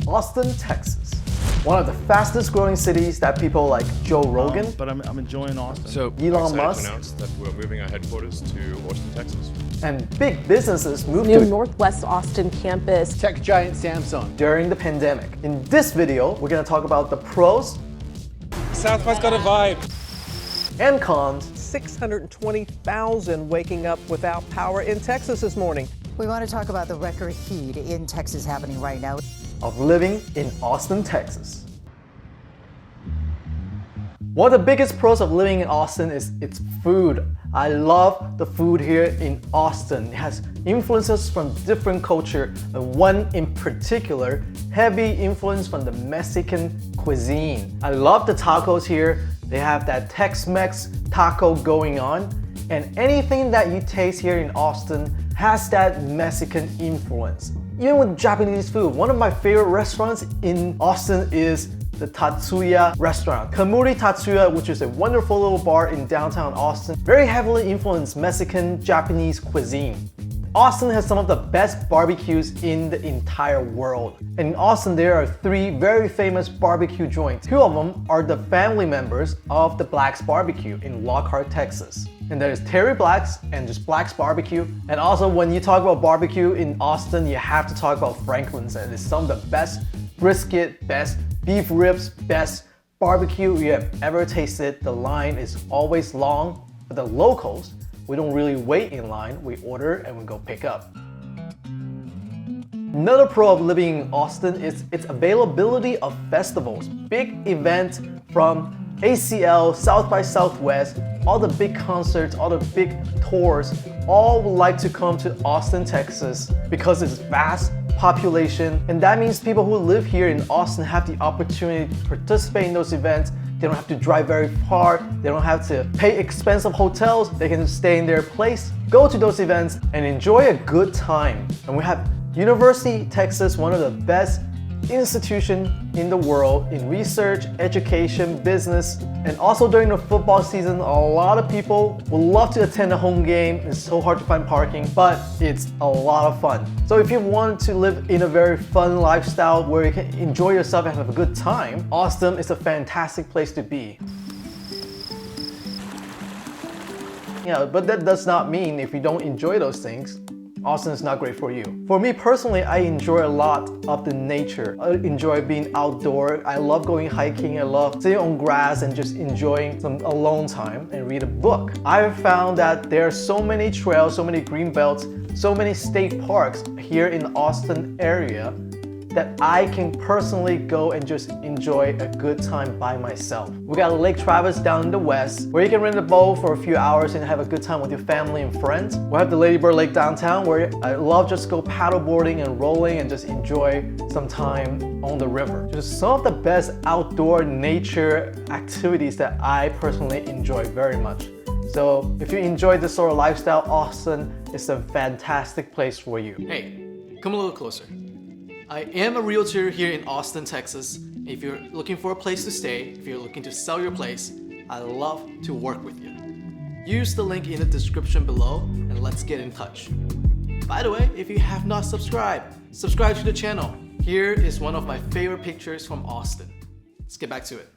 Austin, Texas. One of the fastest growing cities that people like Joe Rogan, But I'm enjoying Austin. So Elon excited Musk, to announce that we're moving our headquarters to Austin, Texas. and big businesses moved New to Northwest Austin campus. Tech giant Samsung. during the pandemic. In this video, we're going to talk about the pros Southwest got a vibe. and cons 620,000 waking up without power in Texas this morning. We want to talk about the record heat in Texas happening right now. of living in Austin, Texas. One of the biggest pros of living in Austin is its food. I love the food here in Austin. It has influences from different culture, and one in particular, heavy influence from the Mexican cuisine. I love the tacos here. They have that Tex-Mex taco going on, and anything that you taste here in Austin has that Mexican influence. Even with Japanese food, one of my favorite restaurants in Austin is the Tatsuya restaurant. Kamuri Tatsuya, which is a wonderful little bar in downtown Austin, very heavily influenced Mexican, Japanese cuisine. Austin has some of the best barbecues in the entire world. And in Austin, there are 3 very famous barbecue joints. 2 of them are the family members of the Black's Barbecue in Lockhart, Texas. And there's Terry Black's and just Black's Barbecue. And also when you talk about barbecue in Austin, you have to talk about Franklin's, and it's some of the best brisket, best beef ribs, best barbecue you have ever tasted. The line is always long. For the locals, we don't really wait in line. We order and we go pick up. Another pro of living in Austin is its availability of festivals. Big events from ACL, South by Southwest, all the big concerts, all the big tours, all would like to come to Austin, Texas because it's vast population, and that means people who live here in Austin have the opportunity to participate in those events. They don't have to drive very far, they don't have to pay expensive hotels, they can just stay in their place, go to those events, and enjoy a good time. And we have University of Texas, one of the best institution in the world in research, education, business, and also during the football season, a lot of people would love to attend a home game. It's so hard to find parking, but it's a lot of fun. So if you want to live in a very fun lifestyle where you can enjoy yourself and have a good time, Austin is a fantastic place to be. Yeah, but that does not mean if you don't enjoy those things, Austin is not great for you. For me personally, I enjoy a lot of the nature. I enjoy being outdoor. I love going hiking. I love sitting on grass and just enjoying some alone time and read a book. I've found that there are so many trails, so many green belts, so many state parks here in the Austin area that I can personally go and just enjoy a good time by myself. We got Lake Travis down in the west, where you can rent a boat for a few hours and have a good time with your family and friends. We have the Lady Bird Lake downtown, where I love just go paddleboarding and rolling and just enjoy some time on the river. Just some of the best outdoor nature activities that I personally enjoy very much. So if you enjoy this sort of lifestyle, Austin is a fantastic place for you. Hey, come a little closer. I am a realtor here in Austin, Texas. If you're looking for a place to stay, if you're looking to sell your place, I'd love to work with you. Use the link in the description below and let's get in touch. By the way, if you have not subscribed, subscribe to the channel. Here is one of my favorite pictures from Austin. Let's get back to it.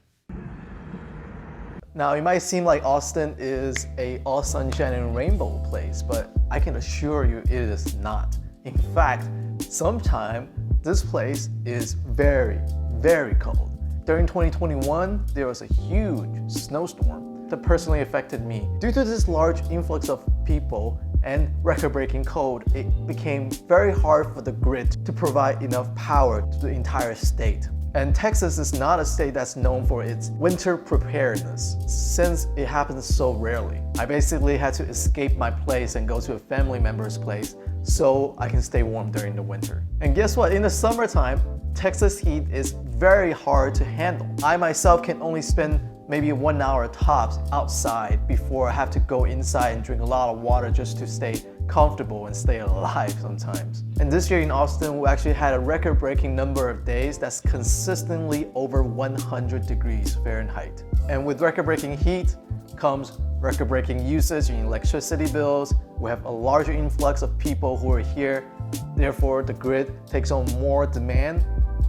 Now, it might seem like Austin is a all sunshine and rainbow place, but I can assure you it is not. In fact, sometimes this place is very, very cold. During 2021, there was a huge snowstorm that personally affected me. Due to this large influx of people and record-breaking cold, it became very hard for the grid to provide enough power to the entire state. And Texas is not a state that's known for its winter preparedness, since it happens so rarely. I basically had to escape my place and go to a family member's place so I can stay warm during the winter. And guess what? In the summertime, Texas heat is very hard to handle. I myself can only spend maybe 1 hour tops outside before I have to go inside and drink a lot of water just to stay comfortable and stay alive sometimes. And this year in Austin, we actually had a record-breaking number of days that's consistently over 100 degrees Fahrenheit. And with record-breaking heat comes record-breaking usage in electricity bills. We have a larger influx of people who are here. Therefore, the grid takes on more demand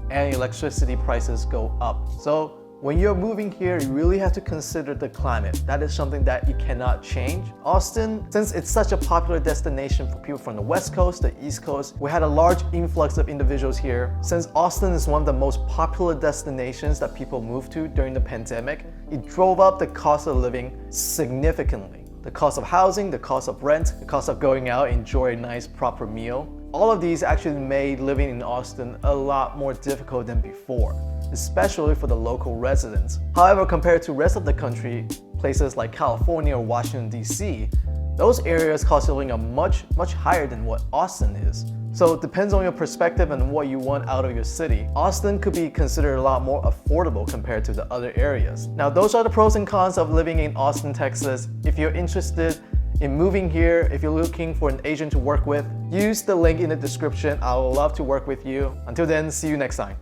and electricity prices go up. So when you're moving here, you really have to consider the climate. That is something that you cannot change. Austin, since it's such a popular destination for people from the West Coast, the East Coast, we had a large influx of individuals here. Since Austin is one of the most popular destinations that people moved to during the pandemic, it drove up the cost of living significantly. The cost of housing, the cost of rent, the cost of going out, enjoy a nice proper meal. All of these actually made living in Austin a lot more difficult than before, especially for the local residents. However, compared to the rest of the country, places like California or Washington, D.C., those areas cost of living are much higher than what Austin is. So it depends on your perspective and what you want out of your city. Austin could be considered a lot more affordable compared to the other areas. Now, those are the pros and cons of living in Austin, Texas. If you're interested in moving here, if you're looking for an agent to work with, use the link in the description. I would love to work with you. Until then, see you next time.